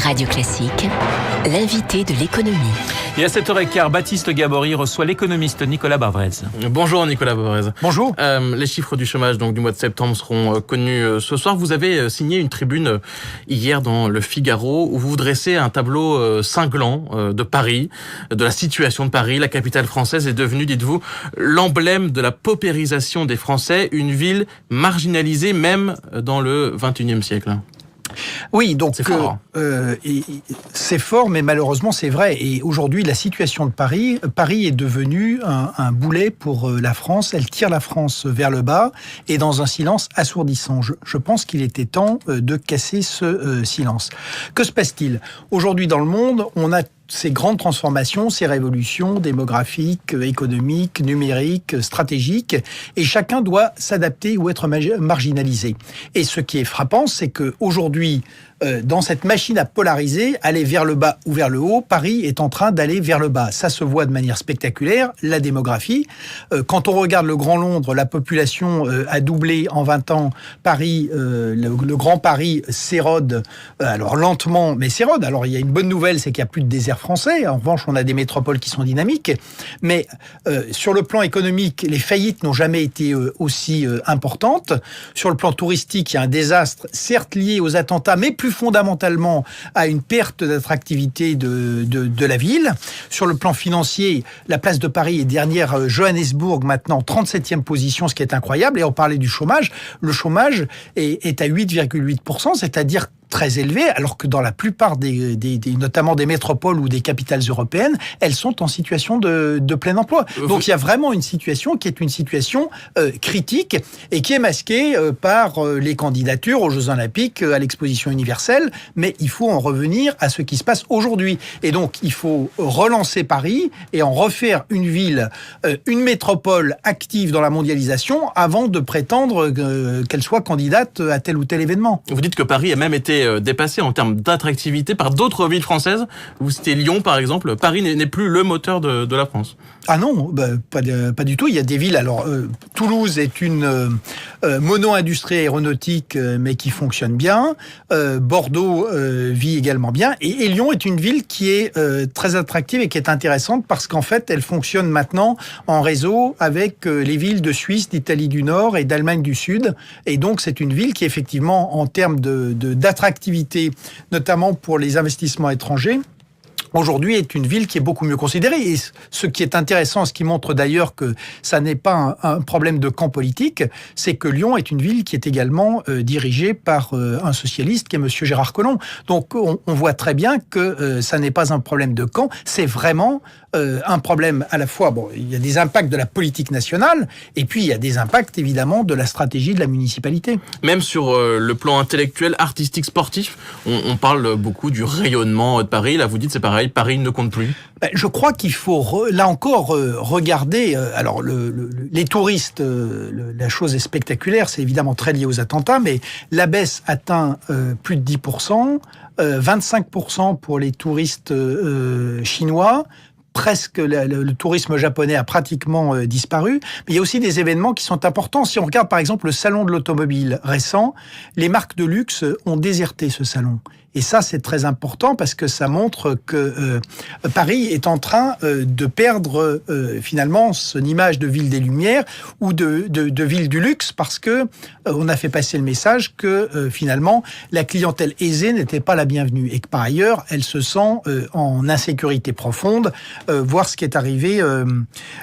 Radio Classique, l'invité de l'économie. Et à 7h15, Baptiste Gabory reçoit l'économiste Nicolas Bavrez. Bonjour Nicolas Bavrez. Bonjour. Les chiffres du chômage du mois de septembre seront connus ce soir. Vous avez signé une tribune hier dans Le Figaro où vous dressez un tableau cinglant de Paris, de la situation de Paris. La capitale française est devenue, dites-vous, l'emblème de la paupérisation des Français, une ville marginalisée même dans le XXIe siècle. Oui, donc c'est fort. C'est fort, mais malheureusement c'est vrai. Et aujourd'hui, la situation de Paris est devenue un boulet pour la France. Elle tire la France vers le bas et dans un silence assourdissant. Je pense qu'il était temps de casser ce silence. Que se passe-t-il ? Aujourd'hui dans le monde, on a ces grandes transformations, ces révolutions démographiques, économiques, numériques, stratégiques, et chacun doit s'adapter ou être marginalisé. Et ce qui est frappant, c'est qu'aujourd'hui, dans cette machine à polariser, aller vers le bas ou vers le haut, Paris est en train d'aller vers le bas. Ça se voit de manière spectaculaire, la démographie. Quand on regarde le Grand Londres, la population a doublé en 20 ans. Paris, le Grand Paris s'érode, alors lentement, mais s'érode. Alors il y a une bonne nouvelle, c'est qu'il n'y a plus de désert français. En revanche, on a des métropoles qui sont dynamiques. Mais sur le plan économique, les faillites n'ont jamais été aussi importantes. Sur le plan touristique, il y a un désastre, certes lié aux attentats, mais plus fondamentalement à une perte d'attractivité de la ville. Sur le plan financier, la place de Paris est dernière Johannesburg maintenant, 37e position, ce qui est incroyable. Et on parlait du chômage. Le chômage est à 8,8%, c'est-à-dire très élevé, alors que dans la plupart notamment des métropoles ou des capitales européennes, elles sont en situation de plein emploi. Donc il y a vraiment une situation qui est une situation critique et qui est masquée par les candidatures aux Jeux Olympiques, à l'exposition universelle, mais il faut en revenir à ce qui se passe aujourd'hui. Et donc il faut relancer Paris et en refaire une ville, une métropole active dans la mondialisation avant de prétendre qu'elle soit candidate à tel ou tel événement. Vous dites que Paris a même été dépassé en termes d'attractivité par d'autres villes françaises. Vous citez Lyon, par exemple. Paris n'est plus le moteur de la France. Ah non, pas du tout. Il y a des villes. Alors, Toulouse est une mono-industrie aéronautique, mais qui fonctionne bien. Bordeaux vit également bien. Et Lyon est une ville qui est très attractive et qui est intéressante parce qu'en fait, elle fonctionne maintenant en réseau avec les villes de Suisse, d'Italie du Nord et d'Allemagne du Sud. Et donc, c'est une ville qui, effectivement, en termes d'attractivité, notamment pour les investissements étrangers, aujourd'hui est une ville qui est beaucoup mieux considérée. Et ce qui est intéressant, ce qui montre d'ailleurs que ça n'est pas un problème de camp politique, c'est que Lyon est une ville qui est également dirigée par un socialiste qui est monsieur Gérard Collomb. Donc on voit très bien que ça n'est pas un problème de camp, c'est vraiment un problème à la fois, il y a des impacts de la politique nationale et puis il y a des impacts évidemment de la stratégie de la municipalité. Même sur le plan intellectuel, artistique, sportif, on parle beaucoup du rayonnement de Paris. Là, vous dites c'est pareil, Paris ne compte plus. Je crois qu'il faut, là encore, regarder. Alors, les touristes, la chose est spectaculaire, c'est évidemment très lié aux attentats, mais la baisse atteint plus de 10%, 25% pour les touristes chinois. Presque le tourisme japonais a pratiquement disparu. Mais il y a aussi des événements qui sont importants. Si on regarde par exemple le salon de l'automobile récent, les marques de luxe ont déserté ce salon. Et ça, c'est très important parce que ça montre que Paris est en train de perdre finalement son image de ville des Lumières ou de ville du luxe parce que on a fait passer le message que finalement la clientèle aisée n'était pas la bienvenue et que par ailleurs elle se sent en insécurité profonde, voir ce qui est arrivé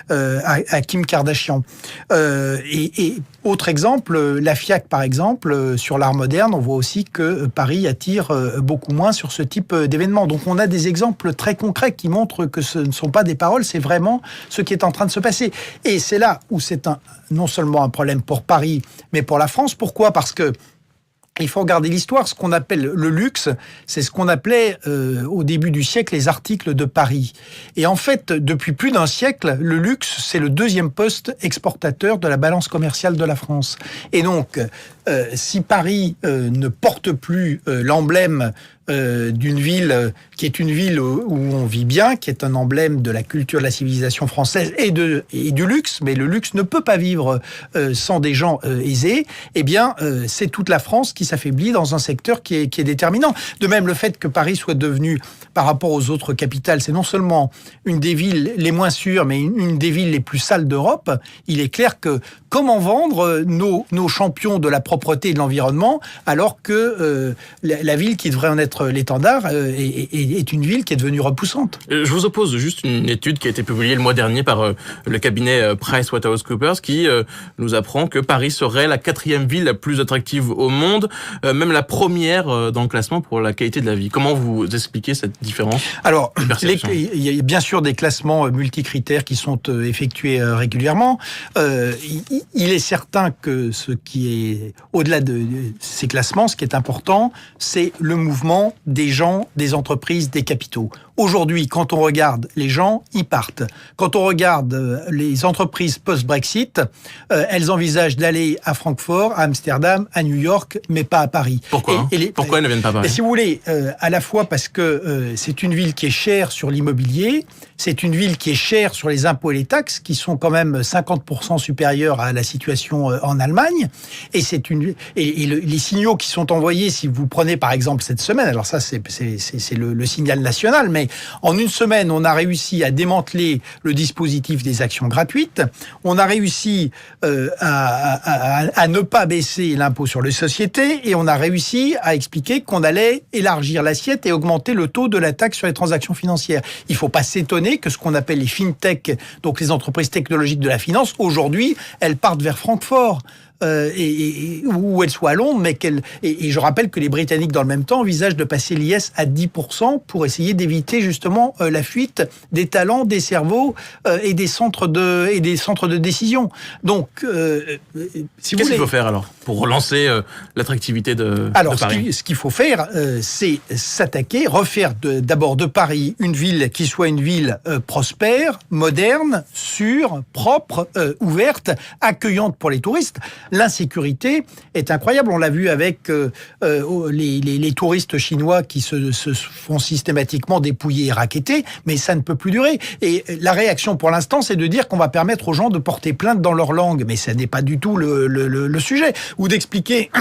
à Kim Kardashian. Et autre exemple, la FIAC par exemple, sur l'art moderne, on voit aussi que Paris attire beaucoup moins sur ce type d'événements. Donc on a des exemples très concrets qui montrent que ce ne sont pas des paroles, c'est vraiment ce qui est en train de se passer. Et c'est là où c'est non seulement un problème pour Paris, mais pour la France. Pourquoi ? Parce que il faut regarder l'histoire. Ce qu'on appelle le luxe, c'est ce qu'on appelait au début du siècle les articles de Paris. Et en fait, depuis plus d'un siècle, le luxe, c'est le deuxième poste exportateur de la balance commerciale de la France. Et donc, si Paris ne porte plus l'emblème d'une ville qui est une ville où on vit bien, qui est un emblème de la culture, de la civilisation française et du luxe, mais le luxe ne peut pas vivre sans des gens aisés, eh bien, c'est toute la France qui s'affaiblit dans un secteur qui est déterminant. De même, le fait que Paris soit devenu, par rapport aux autres capitales, c'est non seulement une des villes les moins sûres, mais une des villes les plus sales d'Europe. Il est clair que comment vendre nos champions de la propreté et de l'environnement alors que la ville qui devrait en être l'étendard est une ville qui est devenue repoussante. Je vous oppose juste une étude qui a été publiée le mois dernier par le cabinet PricewaterhouseCoopers qui nous apprend que Paris serait la 4e ville la plus attractive au monde, même la première dans le classement pour la qualité de la vie. Comment vous expliquez cette différence? Alors, il y a bien sûr des classements multicritères qui sont effectués régulièrement. Il est certain que ce qui est au-delà de ces classements, ce qui est important, c'est le mouvement des gens, des entreprises, des capitaux. Aujourd'hui, quand on regarde les gens, ils partent. Quand on regarde les entreprises post-Brexit, elles envisagent d'aller à Francfort, à Amsterdam, à New York, mais pas à Paris. Pourquoi Pourquoi elles ne viennent pas à Paris? Si vous voulez, à la fois parce que c'est une ville qui est chère sur l'immobilier, c'est une ville qui est chère sur les impôts et les taxes, qui sont quand même 50% supérieurs à la situation en Allemagne, et les signaux qui sont envoyés, si vous prenez par exemple cette semaine, alors ça c'est le signal national, mais en une semaine, on a réussi à démanteler le dispositif des actions gratuites, on a réussi à ne pas baisser l'impôt sur les sociétés, et on a réussi à expliquer qu'on allait élargir l'assiette et augmenter le taux de la taxe sur les transactions financières. Il ne faut pas s'étonner que ce qu'on appelle les fintech, donc les entreprises technologiques de la finance, aujourd'hui, elles partent vers Francfort. Où elles soient à Londres, mais et je rappelle que les Britanniques, dans le même temps, envisagent de passer l'IS à 10% pour essayer d'éviter justement la fuite des talents, des cerveaux et des centres de décision. Donc, qu'est-ce qu'il faut faire alors pour relancer l'attractivité de Paris? Ce qu'il faut faire, c'est s'attaquer, refaire d'abord de Paris une ville qui soit une ville prospère, moderne, sûre, propre, ouverte, accueillante pour les touristes. L'insécurité est incroyable. On l'a vu avec les touristes chinois qui se font systématiquement dépouiller et racketter, mais ça ne peut plus durer. Et la réaction pour l'instant, c'est de dire qu'on va permettre aux gens de porter plainte dans leur langue, mais ça n'est pas du tout le sujet. Ou d'expliquer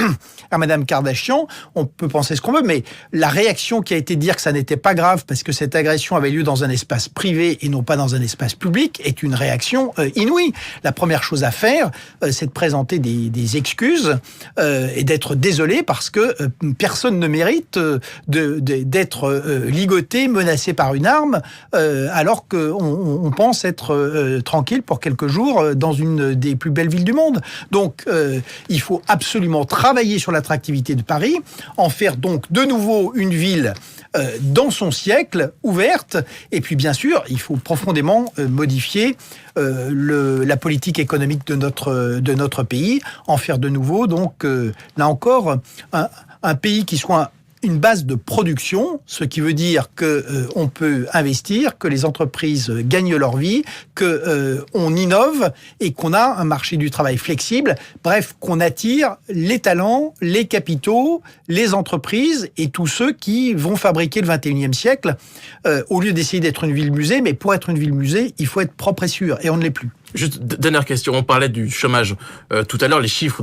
à Madame Kardashian, on peut penser ce qu'on veut, mais la réaction qui a été de dire que ça n'était pas grave parce que cette agression avait lieu dans un espace privé et non pas dans un espace public est une réaction inouïe. La première chose à faire, c'est de présenter des excuses et d'être désolé parce que personne ne mérite d'être ligoté, menacé par une arme, alors qu'on pense être tranquille pour quelques jours dans une des plus belles villes du monde. Donc, il faut absolument travailler sur l'attractivité de Paris, en faire donc de nouveau une ville dans son siècle, ouverte, et puis bien sûr, il faut profondément modifier la politique économique de notre pays, en faire de nouveau, donc là encore, un pays qui soit une base de production, ce qui veut dire qu'on peut investir, que les entreprises gagnent leur vie, qu'on innove et qu'on a un marché du travail flexible. Bref, qu'on attire les talents, les capitaux, les entreprises et tous ceux qui vont fabriquer le 21e siècle, au lieu d'essayer d'être une ville-musée. Mais pour être une ville-musée, il faut être propre et sûr, et on ne l'est plus. Juste, dernière question, on parlait du chômage tout à l'heure, les chiffres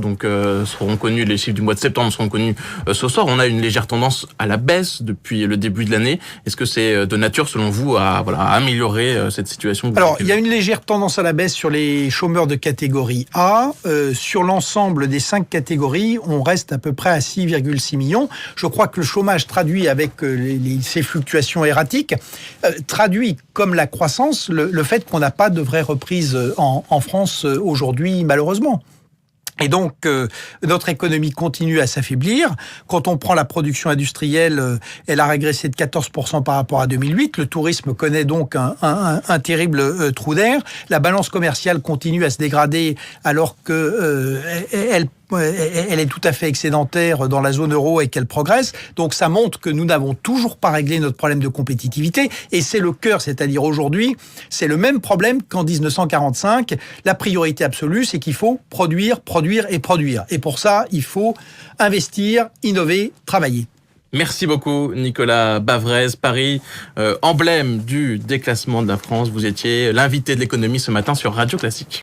seront connus, les chiffres du mois de septembre seront connus ce soir. On a une légère tendance à la baisse depuis le début de l'année. Est-ce que c'est de nature, selon vous, à améliorer cette situation? Alors, il y a une légère tendance à la baisse sur les chômeurs de catégorie A. Sur l'ensemble des 5 catégories, on reste à peu près à 6,6 millions. Je crois que le chômage traduit avec ces fluctuations erratiques, traduit comme la croissance le fait qu'on n'a pas de vraie reprise en France aujourd'hui, malheureusement. Et donc, notre économie continue à s'affaiblir. Quand on prend la production industrielle, elle a régressé de 14% par rapport à 2008. Le tourisme connaît donc un terrible trou d'air. La balance commerciale continue à se dégrader alors que elle est tout à fait excédentaire dans la zone euro et qu'elle progresse. Donc ça montre que nous n'avons toujours pas réglé notre problème de compétitivité. Et c'est le cœur, c'est-à-dire aujourd'hui, c'est le même problème qu'en 1945. La priorité absolue, c'est qu'il faut produire, produire et produire. Et pour ça, il faut investir, innover, travailler. Merci beaucoup Nicolas Bavrez, Paris, emblème du déclassement de la France. Vous étiez l'invité de l'économie ce matin sur Radio Classique.